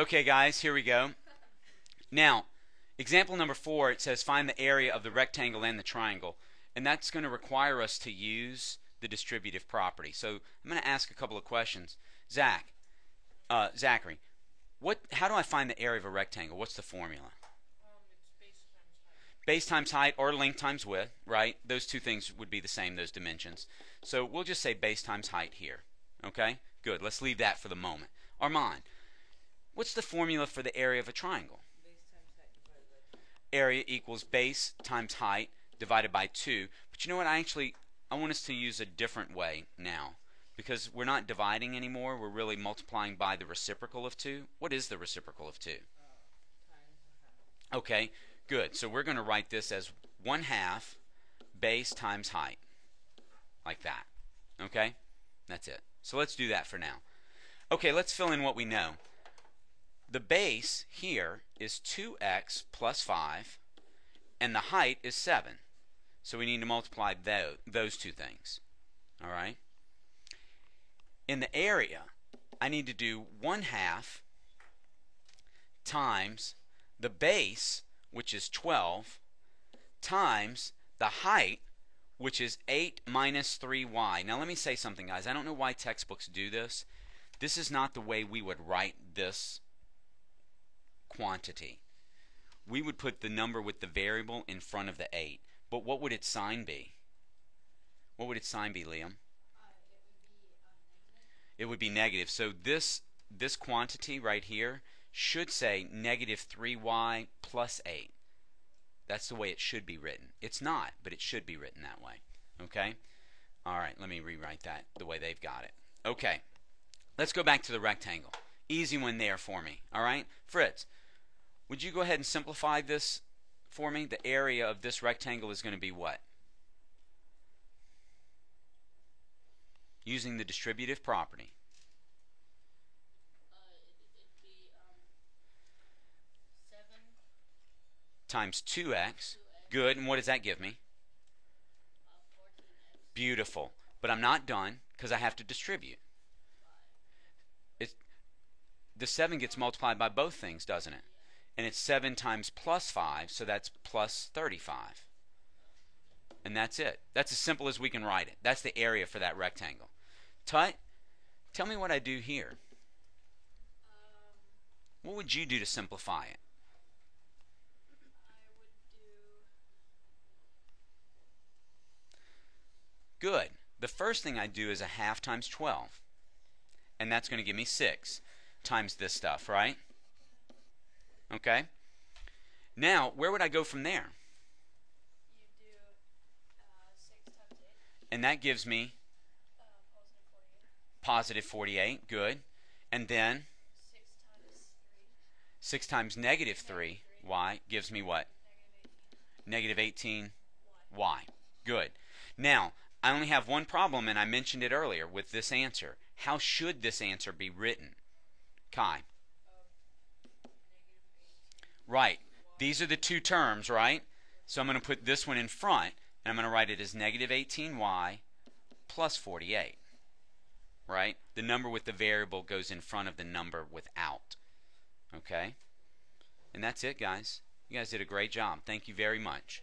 Okay, guys, here we go. Now, example number 4, it says find the area of the rectangle and the triangle. And that's going to require us to use the distributive property. So I'm going to ask a couple of questions. Zachary, how do I find the area of a rectangle? What's the formula? It's Base times height or length times width, right? Those two things would be the same, those dimensions. So we'll just say base times height here. Okay? Good. Let's leave that for the moment. Armand, what's the formula for the area of a triangle? base times height divided by 2. Area equals base times height divided by 2. But you know what? I want us to use a different way now. Because we're not dividing anymore. We're really multiplying by the reciprocal of 2. What is the reciprocal of 2? Times a half. Okay, good. So we're going to write this as 1/2 base times height. Like that. Okay? That's it. So let's do that for now. Okay, let's fill in what we know. The base here is 2x plus 5, and the height is 7. So we need to multiply those two things. All right? In the area, I need to do 1/2 times the base, which is 12, times the height, which is 8 minus 3y. Now let me say something, guys. I don't know why textbooks do this. This is not the way we would write this quantity. We would put the number with the variable in front of the 8. But what would its sign be? What would its sign be, Liam? It would be negative. So this quantity right here should say negative 3y plus 8. That's the way it should be written. It's not, but it should be written that way. Okay? All right, let me rewrite that the way they've got it. Okay, let's go back to the rectangle. Easy one there for me. All right? Fritz, would you go ahead and simplify this for me? The area of this rectangle is going to be what? Using the distributive property. It'd be 7 times 2x. Good. And what does that give me? 14x. Beautiful. But I'm not done because I have to distribute. The 7 gets multiplied by both things, doesn't it? And it's 7 times plus 5, so that's plus 35. And that's it. That's as simple as we can write it. That's the area for that rectangle. Tut, tell me what I do here. What would you do to simplify it? I would do Good. The first thing I do is 1/2 times 12. And that's going to give me 6 times this stuff, right? Okay. Now, where would I go from there? you do 6 times 8. And that gives me Positive 48. +48. Good. And then 6 times 3. 6 times negative 3y gives me what? Negative 18. Negative 18y. Good. Now, I only have one problem, and I mentioned it earlier with this answer. How should this answer be written? Kai. Negative 18. Right. These are the two terms, right? So I'm going to put this one in front, and I'm going to write it as negative 18y plus 48. Right? The number with the variable goes in front of the number without. Okay? And that's it, guys. You guys did a great job. Thank you very much.